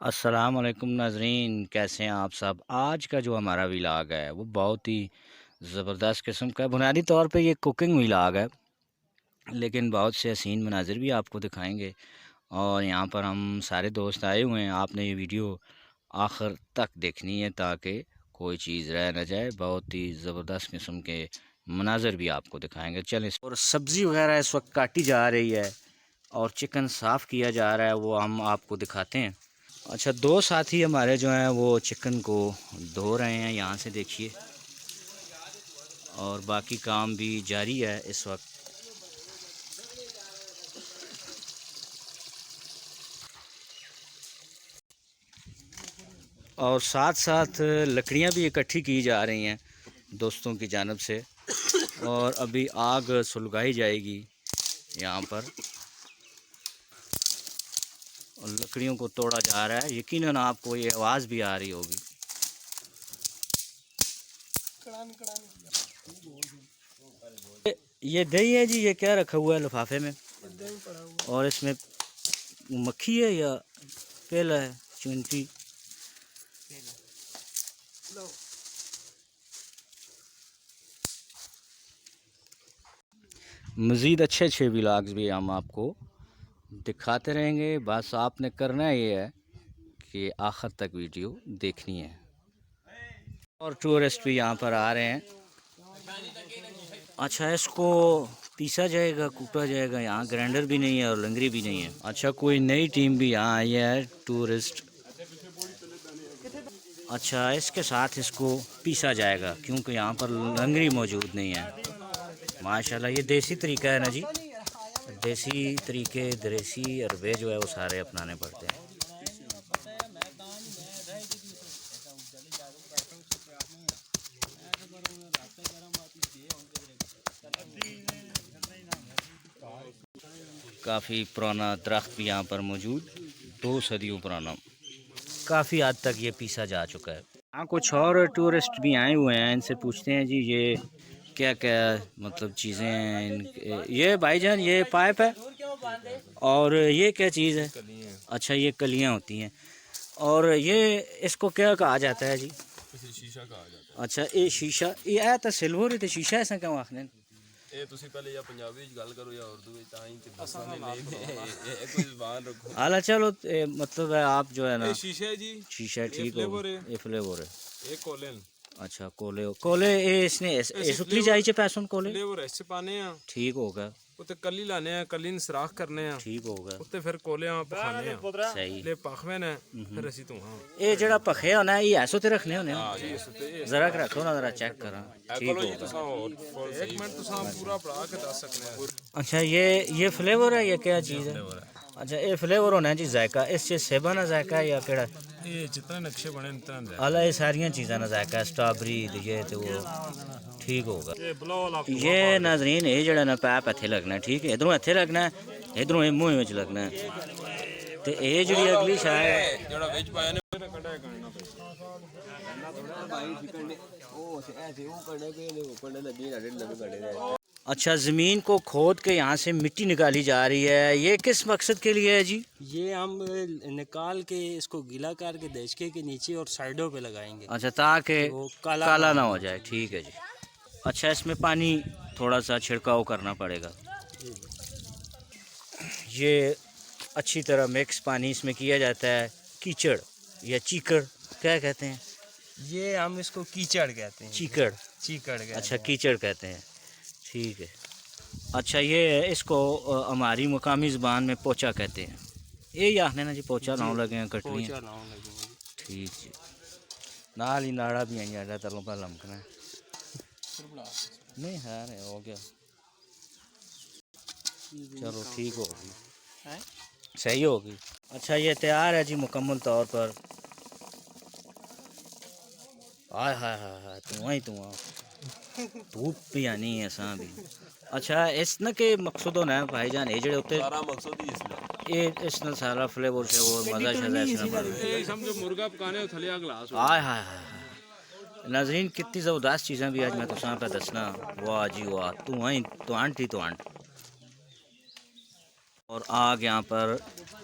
अस्सलाम वालेकुम नाजरीन, कैसे हैं आप सब। आज का जो हमारा व्लॉग है वो बहुत ही ज़बरदस्त किस्म का है। बुनियादी तौर पे ये कुकिंग व्लॉग है, लेकिन बहुत से हसीन मनाजिर भी आपको दिखाएंगे। और यहाँ पर हम सारे दोस्त आए हुए हैं। आपने ये वीडियो आखिर तक देखनी है ताकि कोई चीज़ रह न जाए। बहुत ही ज़बरदस्त किस्म के मनाजिर भी आपको दिखाएंगे। चलें, और सब्ज़ी वगैरह इस वक्त काटी जा रही है और चिकन साफ़ किया जा रहा है, वो हम आपको दिखाते हैं। अच्छा, दो साथी हमारे जो हैं वो चिकन को धो रहे हैं, यहाँ से देखिए। और बाकी काम भी जारी है इस वक्त। और साथ साथ लकड़ियाँ भी इकट्ठी की जा रही हैं दोस्तों की जानब से। और अभी आग सुलगाई जाएगी यहाँ पर और लकड़ियों को तोड़ा जा रहा है। यकीनन आपको ये आवाज़ भी आ रही होगी। ये दही है जी, ये क्या रखा हुआ है लिफाफे में? और इसमें मक्खी है या केला है? चुनटी। मज़ीद अच्छे अच्छे व्लॉग्स भी हम आपको दिखाते रहेंगे। बस आपने करना ये है कि आखिर तक वीडियो देखनी है। और टूरिस्ट भी यहाँ पर आ रहे हैं। अच्छा, इसको पीसा जाएगा, कूटा जाएगा। यहाँ ग्राइंडर भी नहीं है और लंगरी भी नहीं है। अच्छा, कोई नई टीम भी यहाँ आई है, टूरिस्ट। अच्छा, इसके साथ इसको पीसा जाएगा क्योंकि यहाँ पर लंगरी मौजूद नहीं है। माशाल्लाह, ये देसी तरीका है ना जी। देसी तरीके, देसी अरबे जो है वो सारे अपनाने पड़ते हैं। काफ़ी पुराना दरख्त भी यहाँ पर मौजूद, 2 सदियों पुराना। काफ़ी हद तक ये पीसा जा चुका है। हाँ, कुछ और टूरिस्ट भी आए हुए हैं, इनसे पूछते हैं जी ये क्या क्या मतलब चीज़ें हैं। ये भाईजान, ये पाइप है और ये क्या चीज़ है? अच्छा, ये कलियाँ होती हैं। और ये इसको क्या कहा जाता है जी? इसे शीशा कहा जाता अच्छा, ये शीशा, ये तो सिल्वर है, शीशा ऐसा क्यों आखने? है। तुसी पहले या पंजाबी च गल करो या उर्दू में, ताई ते दसाने नहीं कोई ज़बान रखो। हाला, चलो मतलब है आप जो है ना। ये शीशा है जी, शीशा ये ठीक हो, फ्लेवर है, ये फ्लेवर है। ये कोलन। अच्छा, कोले कोले ये इसने ऐसे सुतली फ्लेवर चाहिए पैसों कोले। फ्लेवर ऐसे पाने हैं। ठीक होगा, उत्ते कली लाने हैं, कली ने सराख करने हैं। ठीक होगा। उत्ते फिर कोले आप पकाने हैं। सही। ले पखवे ने फिर असी तो हां ये जड़ा पखे होना है, ये ऐसो ते रखने होने हां जी सुते जरा रखो ना, जरा चेक करा। ठीक चलो जी होगा। तुसा और एक मिनट तुसा पूरा पढ़ा के दस सकने हैं। अच्छा, ये फ्लेवर है, ये क्या चीज़ है? अच्छा, ये फ्लेवर होना है जी। जायका इससे सेबा ना जायका है या केड़ा? ये जितने नक्शे बने उतना अला ये सारियां चीज़ां ना जायका है, स्ट्रॉबेरी ये तो वो ठीक होगा। ये नाजरीन, ये जड़ा ना पैप इत्थे लगना है, ठीक है। इधरों इत्थे लगना है, इधरों मुँह में लगना है। तो ये जी अगली शायद जेड़ा विच पाया ने अच्छा, ज़मीन को खोद के यहाँ से मिट्टी निकाली जा रही है। ये किस मकसद के लिए है जी? ये हम निकाल के इसको गीला करके देचके के नीचे और साइडों पे लगाएंगे। अच्छा, ताकि वो काला ना हो जाए। ठीक है जी। अच्छा, इसमें पानी थोड़ा सा छिड़काव करना पड़ेगा। ये अच्छी तरह मिक्स पानी इसमें किया जाता है। कीचड़ या चीकड़ क्या कहते हैं? ये हम इसको कीचड़ कहते हैं। चीकड़। चीकड़ कहते अच्छा, हैं। कीचड़ कहते हैं। ठीक है। अच्छा, ये इसको हमारी मुकामी ज़ुबान में पोचा कहते हैं। ये आखने ना जी, पोचा ना लगे हैं कटलियाँ। पोचा ना लगे। ठीक जी। नाल ही नाड़ा भी आई जाता तलों पर लमकना नहीं है रे, हो गया। चलो ठीक होगी, सही होगी। अच्छा, ये तैयार है जी मुकम्मल तौर पर। हाय हाय हाय हाय, धूप भी आनी है असां भी। अच्छा, इस न के मकसद होना है भाईजान, ये जड़े उत्ते सारा मकसद ही इसमें ये इस न सारा फ्लेवर से वो मज़ा शज़ा इसने बढ़। ये समझो मुर्गा पकाने थले आ गिलास हाय हाय हाय नाज़रीन, कितनी ज़बरदस्त चीज़ें भी आज मैं तुसां पे दसना। वाह जी वाह, तू आई तो आंटी तो आंट। और आग यहाँ पर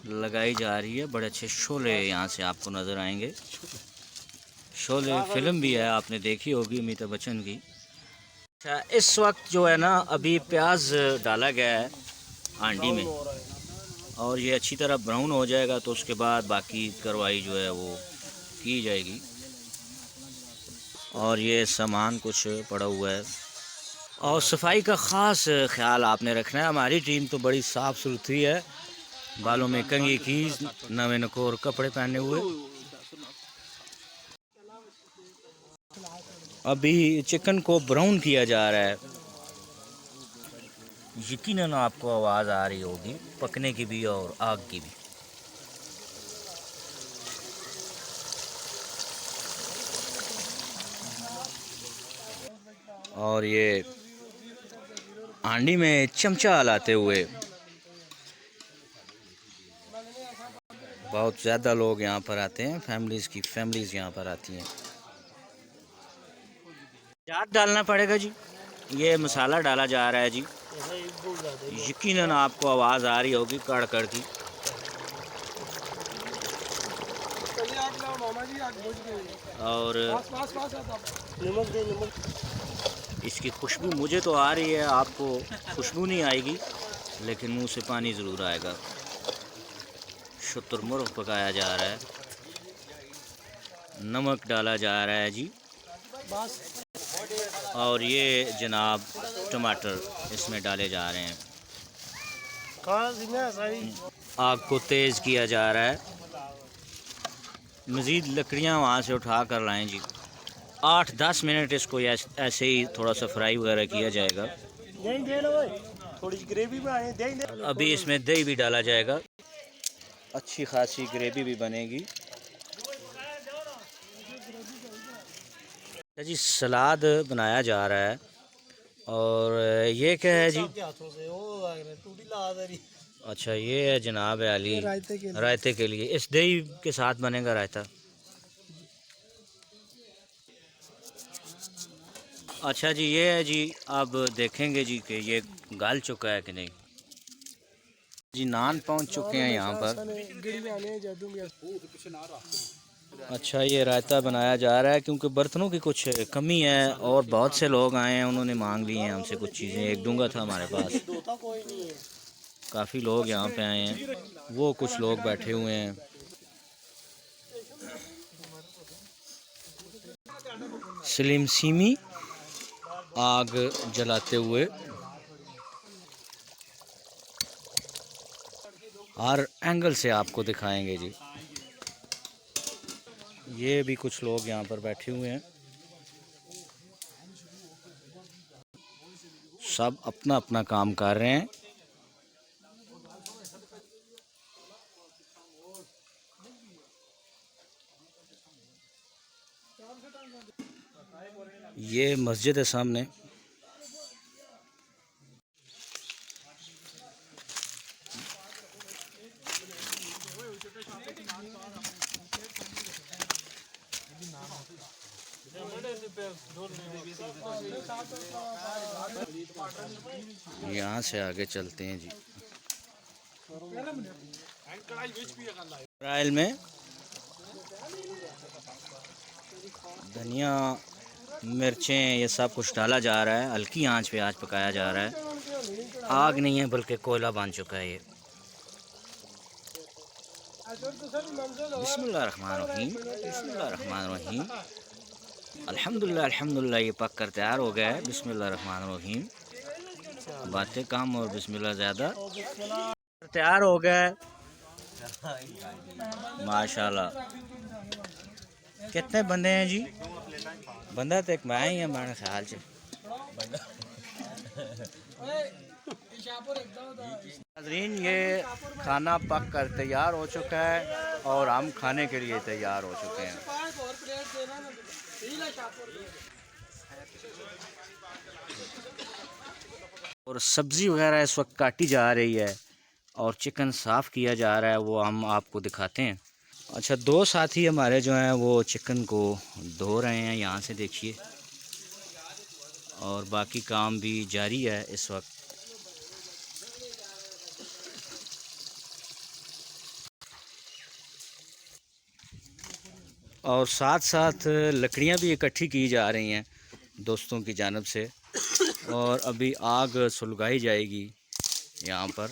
लगाई जा रही है। बड़े अच्छे शोले यहाँ से आपको नज़र आएंगे। शोले फिल्म भी है, आपने देखी होगी अमिताभ बच्चन की। अच्छा, इस वक्त जो है ना अभी प्याज डाला गया है हांडी में, और ये अच्छी तरह ब्राउन हो जाएगा तो उसके बाद बाकी कार्रवाई जो है वो की जाएगी। और ये सामान कुछ पड़ा हुआ है और सफाई का ख़ास ख्याल आपने रखना है। हमारी टीम तो बड़ी साफ़ सुथरी है, बालों में कंघी की, नवे नकोर कपड़े पहने हुए। अभी चिकन को ब्राउन किया जा रहा है। यकीनन आपको आवाज़ आ रही होगी पकने की भी और आग की भी। और ये हांडी में चमचा लाते हुए बहुत ज़्यादा लोग यहाँ पर आते हैं, फैमिलीज़ यहाँ पर आती हैं। चाट डालना पड़ेगा जी, ये मसाला डाला जा रहा है जी। यकीनन आपको आवाज़ आ रही होगी कड़ कड़ की। और इसकी खुशबू मुझे तो आ रही है, आपको खुशबू नहीं आएगी लेकिन मुंह से पानी ज़रूर आएगा। शुतुरमुर्ग पकाया जा रहा है, नमक डाला जा रहा है जी। और ये जनाब टमाटर इसमें डाले जा रहे हैं। आग को तेज़ किया जा रहा है। मज़ीद लकड़ियाँ वहाँ से उठा कर लाएँ जी। 8-10 मिनट इसको ऐसे ही थोड़ा सा फ्राई वगैरह किया जाएगा। अभी इसमें दही भी डाला जाएगा, अच्छी खासी ग्रेवी भी बनेगी। जी सलाद बनाया जा रहा है। और ये क्या है जी? अच्छा, ये है जनाब अली रायते के लिए। इस दही के साथ बनेगा रायता। अच्छा जी, ये है जी, अब देखेंगे जी कि ये गल चुका है कि नहीं। जी नान पहुंच चुके हैं यहाँ पर। अच्छा, ये रायता बनाया जा रहा है क्योंकि बर्तनों की कुछ कमी है और बहुत से लोग आए हैं, उन्होंने मांग ली हैं हमसे कुछ चीज़ें। एक डूंगा था हमारे पास, काफ़ी लोग यहाँ पे आए हैं, वो कुछ लोग बैठे हुए हैं। सलीम सीमी आग जलाते हुए हर एंगल से आपको दिखाएंगे जी। ये भी कुछ लोग यहाँ पर बैठे हुए हैं, सब अपना अपना काम कर रहे हैं। ये मस्जिद है सामने। यहाँ से आगे चलते हैं जी। इसराइल में धनिया, मिर्चें, ये सब कुछ डाला जा रहा है। हल्की आंच पे आज पकाया जा रहा है। आग नहीं है बल्कि कोयला बन चुका है ये। बिस्मिल्लाहिर्रहमानिर्रहीम, बिस्मिल्लाहिर्रहमानिर्रहीम। अल्हम्दुलिल्लाह, अल्हम्दुलिल्लाह, ये पक कर तैयार हो गया है। बिस्मिल्लाहिर्रहमानिर्रहीम। बातें कम और बिस्मिल्लाह ज़्यादा। तैयार हो गया है माशाल्लाह। कितने बंदे हैं जी? बंदा तो एक मैं ही है मेरे ख्याल से। नाज़रीन, ये खाना पक कर तैयार हो चुका है और हम खाने के लिए तैयार हो चुके हैं। और सब्ज़ी वगैरह इस वक्त काटी जा रही है और चिकन साफ़ किया जा रहा है, वो हम आपको दिखाते हैं। अच्छा, दो साथी हमारे जो हैं वो चिकन को धो रहे हैं, यहाँ से देखिए। और बाकी काम भी जारी है इस वक्त। और साथ साथ लकड़ियाँ भी इकट्ठी की जा रही हैं दोस्तों की जानिब से, और अभी आग सुलगाई जाएगी यहाँ पर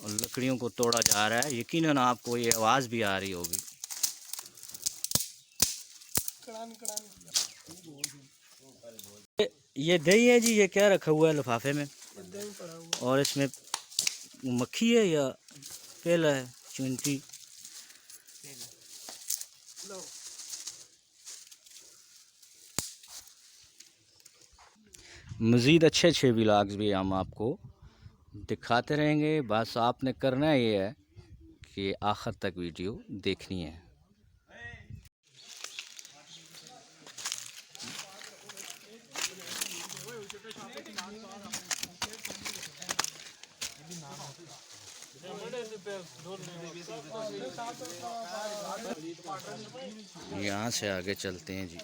और लकड़ियों को तोड़ा जा रहा है। यकीनन आपको ये आवाज़ भी आ रही होगी। ये दही है जी, ये क्या रखा हुआ है लिफाफे में? और इसमें मक्खी है या पेला है, चुनटी? मज़ीद अच्छे अच्छे व्लॉग्स भी हम आपको दिखाते रहेंगे। बस आपने करना ये है कि आखिर तक वीडियो देखनी है। यहाँ से आगे चलते हैं जी।